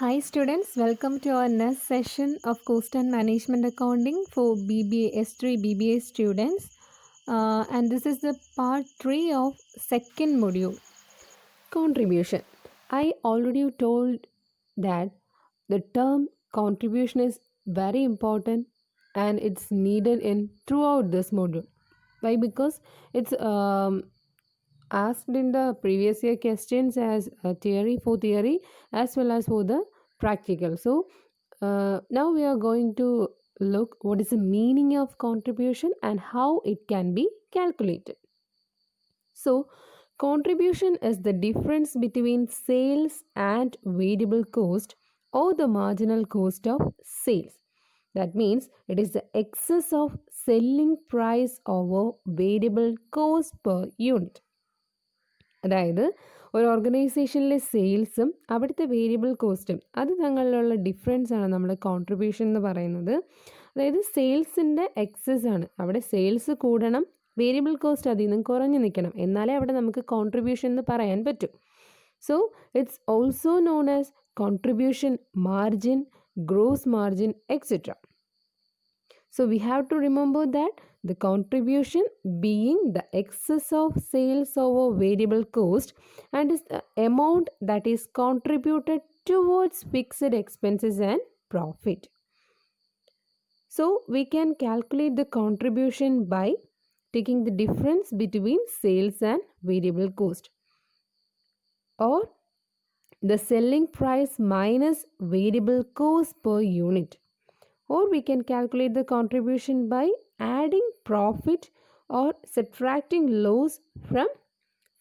Hi students, welcome to our next session of Cost and Management Accounting for BBA S3 BBA students. And this is the part 3 of second module, contribution. I already told that the term contribution is very important and it's needed in throughout this module. Why? Because it's asked in the previous year questions as a theory as well as for the practical. So now we are going to look what is the meaning of contribution and how it can be calculated. So contribution is the difference between sales and variable cost or the marginal cost of sales. That means it is the excess of selling price over variable cost per unit. അതായത് ഒരു ഓർഗനൈസേഷനിലെ സെയിൽസും അവിടുത്തെ variable കോസ്റ്റും അത് തമ്മിലുള്ള difference ആണ് നമ്മൾ contribution എന്ന് പറയുന്നത്. അതായത് സെയിൽസിൻ്റെ എക്സസ് ആണ്, അവിടെ സെയിൽസ് കൂടണം, വേരിയബിൾ കോസ്റ്റ് അതിൽ നിന്നും കുറഞ്ഞു നിൽക്കണം, എന്നാലേ അവിടെ നമുക്ക് കോൺട്രിബ്യൂഷൻ എന്ന് പറയാൻ പറ്റും. So it's also known as contribution margin, gross margin, etcetera. So we have to remember that the contribution being the excess of sales over variable cost and is the amount that is contributed towards fixed expenses and profit. So we can calculate the contribution by taking the difference between sales and variable cost, or the selling price minus variable cost per unit. Or we can calculate the contribution by adding profit or subtracting loss from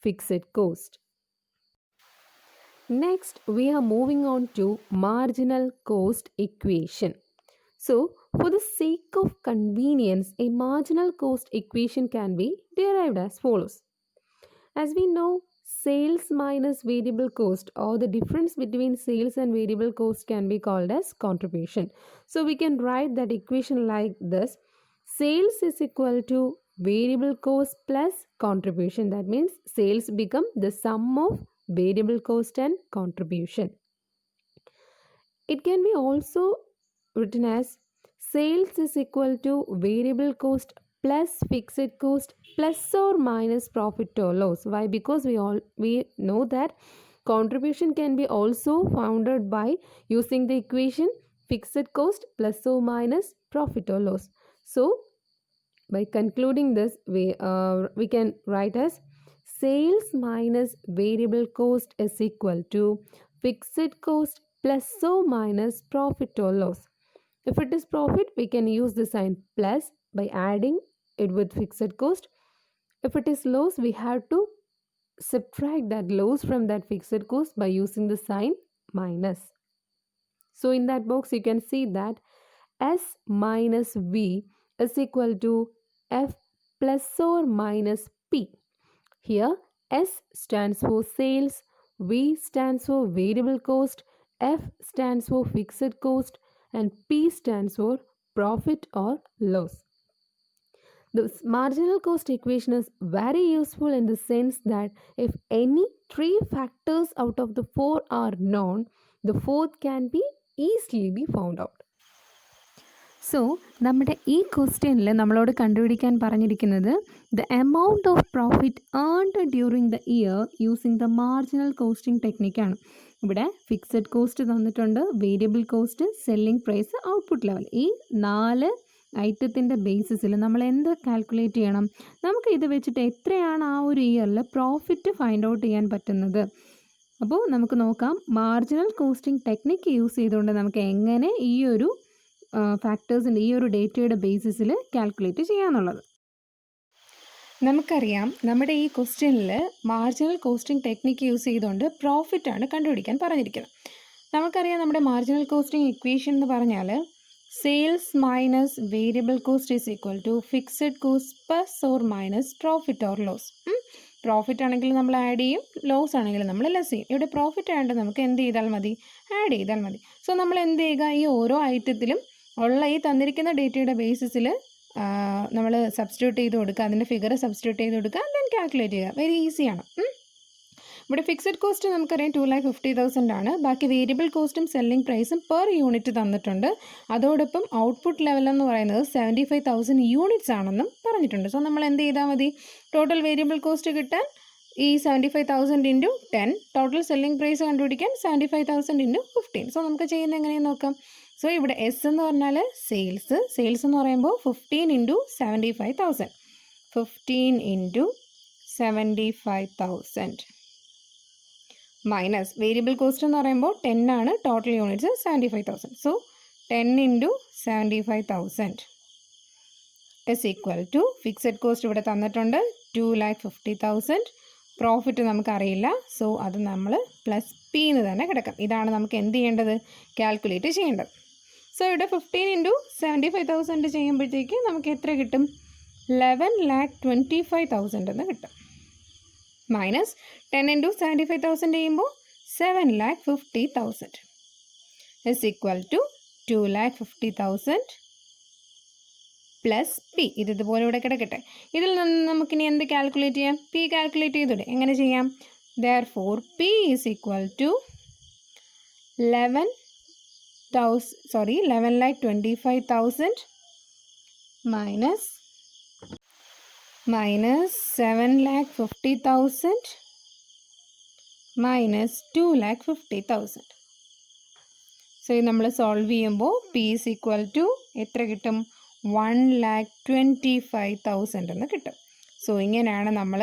fixed cost. Next, we are moving on to marginal cost equation. So, for the sake of convenience, a marginal cost equation can be derived as follows. As we know, sales minus variable cost, or the difference between sales and variable cost, can be called as contribution. So we can write that equation like this: sales is equal to variable cost plus contribution. That means sales become the sum of variable cost and contribution. It can be also written as sales is equal to variable cost plus fixed cost plus or minus profit or loss. Why? Because we know that contribution can be also founded by using the equation fixed cost plus or minus profit or loss. So by concluding this, we can write as sales minus variable cost is equal to fixed cost plus or minus profit or loss. If it is profit, we can use the sign plus by adding it with fixed cost. If it is loss, we have to subtract that loss from that fixed cost by using the sign minus. So in that box, you can see that S minus V is equal to F plus or minus P. Here, S stands for sales, V stands for variable cost, F stands for fixed cost, and P stands for profit or loss. The marginal cost equation is very useful in the sense that if any three factors out of the four are known, the fourth can be easily be found out. So നമ്മുടെ ഈ ക്വസ്റ്റ്യനിൽ നമ്മളോട് കണ്ടുപിടിക്കാൻ പറഞ്ഞിരിക്കുന്നത് the amount of profit earned during the year using the marginal costing ടെക്നിക്കാണ്. ഇവിടെ fixed cost തന്നിട്ടുണ്ട്, variable cost, selling price, output level. ഈ 4 ഐറ്റത്തിൻ്റെ ബേസിസിൽ നമ്മൾ എന്ത് കാൽക്കുലേറ്റ് ചെയ്യണം? നമുക്ക് ഇത് വെച്ചിട്ട് എത്രയാണ് ആ ഒരു ഇയറിൽ പ്രോഫിറ്റ് ഫൈൻഡ് ഔട്ട് ചെയ്യാൻ പറ്റുന്നത്. അപ്പോൾ നമുക്ക് നോക്കാം, മാർജിനൽ കോസ്റ്റിംഗ് ടെക്നിക്ക് യൂസ് ചെയ്തുകൊണ്ട് നമുക്ക് എങ്ങനെ ഈ ഒരു ഫാക്ടേഴ്സിൻ്റെ ഈ ഒരു ഡേറ്റയുടെ ബേസിസിൽ കാൽക്കുലേറ്റ് ചെയ്യാന്നുള്ളത്. നമുക്കറിയാം നമ്മുടെ ഈ ക്വസ്റ്റ്യനിൽ മാർജിനൽ കോസ്റ്റിംഗ് ടെക്നിക്ക് യൂസ് ചെയ്തുകൊണ്ട് പ്രോഫിറ്റാണ് കണ്ടുപിടിക്കാൻ പറഞ്ഞിരിക്കുന്നത്. നമുക്കറിയാം നമ്മുടെ മാർജിനൽ കോസ്റ്റിംഗ് ഇക്വേഷൻ എന്ന് പറഞ്ഞാൽ sales minus variable cost is equal to fixed cost plus or minus profit or loss. Profit ആണെങ്കിൽ നമ്മൾ ആഡ് ചെയ്യും, ലോസ് ആണെങ്കിൽ നമ്മൾ ലെസ് ചെയ്യും. ഇവിടെ പ്രോഫിറ്റ് ആയതുകൊണ്ട് നമുക്ക് എന്ത് ചെയ്താൽ മതി? ആഡ് ചെയ്താൽ മതി. സോ നമ്മൾ എന്ത് ചെയ്യുക? ഈ ഓരോ ഐറ്റത്തിലും ഉള്ള ഈ തന്നിരിക്കുന്ന ഡേറ്റയുടെ ബേസിസിൽ നമ്മൾ സബ്സ്റ്റിറ്റ്യൂട്ട് ചെയ്ത് കൊടുക്കുക, അതിൻ്റെ ഫിഗർ സബ്സ്റ്റിറ്റ്യൂട്ട് ചെയ്ത് കൊടുക്കുക, ദെൻ കാൽക്കുലേറ്റ് ചെയ്യുക. വെരി ഈസിയാണ്. ഇവിടെ ഫിക്സഡ് കോസ്റ്റ് നമുക്കറിയാം 2,50,000 ആണ്. ബാക്കി വേരിയബിൾ കോസ്റ്റും സെല്ലിംഗ് പ്രൈസും പെർ യൂണിറ്റ് തന്നിട്ടുണ്ട്. അതോടൊപ്പം ഔട്ട്പുട്ട് ലെവൽ എന്ന് പറയുന്നത് 75,000 യൂണിറ്റ്സ് ആണെന്നും പറഞ്ഞിട്ടുണ്ട്. സോ നമ്മൾ എന്ത് ചെയ്താൽ മതി? ടോട്ടൽ വേരിയബിൾ കോസ്റ്റ് കിട്ടാൻ ഈ 75,000 ഇൻറ്റു 10, ടോട്ടൽ സെല്ലിംഗ് പ്രൈസ് കണ്ടുപിടിക്കാൻ 75,000 ഇൻറ്റു 15. സോ നമുക്ക് ചെയ്യുന്നത് എങ്ങനെയെന്ന് നോക്കാം. സോ ഇവിടെ എസ് എന്ന് പറഞ്ഞാൽ സെയിൽസ് എന്ന് പറയുമ്പോൾ 15 into 75,000, 15 into 75,000 minus variable cost എന്ന് പറയുമ്പോൾ 10 ആണ്, total units 75,000. So 10 into 75,000 is equal to fixed cost ഇവിടെ തന്നിട്ടുണ്ട് 2,50,000. പ്രോഫിറ്റ് നമുക്കറിയില്ല, സോ അത് നമ്മൾ പ്ലസ് പി എന്ന് തന്നെ കിടക്കാം. ഇതാണ് നമുക്ക് എന്ത് ചെയ്യേണ്ടത്? കാൽക്കുലേറ്റ് ചെയ്യേണ്ടത്. സോ ഇവിടെ 15 ഇൻറ്റു 75,000 ചെയ്യുമ്പോഴത്തേക്ക് നമുക്ക് എത്ര കിട്ടും? 11,25,000 എന്ന് കിട്ടും. മൈനസ് 10 ഇൻറ്റു 75,000 ചെയ്യുമ്പോൾ 7,50,000 is equal to 2,50,000 plus P. ഇതുപോലെ ഇവിടെ കിടക്കട്ടെ. ഇതിൽ നിന്ന് നമുക്കിനി എന്ത് കാൽക്കുലേറ്റ് ചെയ്യാം? പി കാൽക്കുലേറ്റ് ചെയ്തൂടെ? എങ്ങനെ ചെയ്യാം? Therefore P is equal to 11,25,000 minus 7,50,000 minus 2,50,000. So ഇത് നമ്മൾ സോൾവ് ചെയ്യുമ്പോൾ P is equal to എത്ര കിട്ടും? 1,25,000 എന്ന് കിട്ടും. സോ ഇങ്ങനെയാണ് നമ്മൾ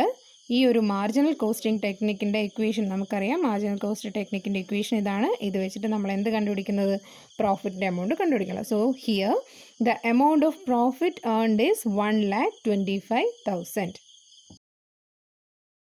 ഈ ഒരു മാർജിനൽ കോസ്റ്റിംഗ് ടെക്നിക്കിൻ്റെ ഇക്വേഷൻ, നമുക്കറിയാം മാർജിനൽ കോസ്റ്റ് ടെക്നിക്കിൻ്റെ ഇക്വേഷൻ ഇതാണ്. ഇത് വെച്ചിട്ട് നമ്മൾ എന്ത് കണ്ടുപിടിക്കുന്നത്? പ്രോഫിറ്റിൻ്റെ എമൗണ്ട് കണ്ടുപിടിക്കണം. So here the amount of profit earned is 1,25,000.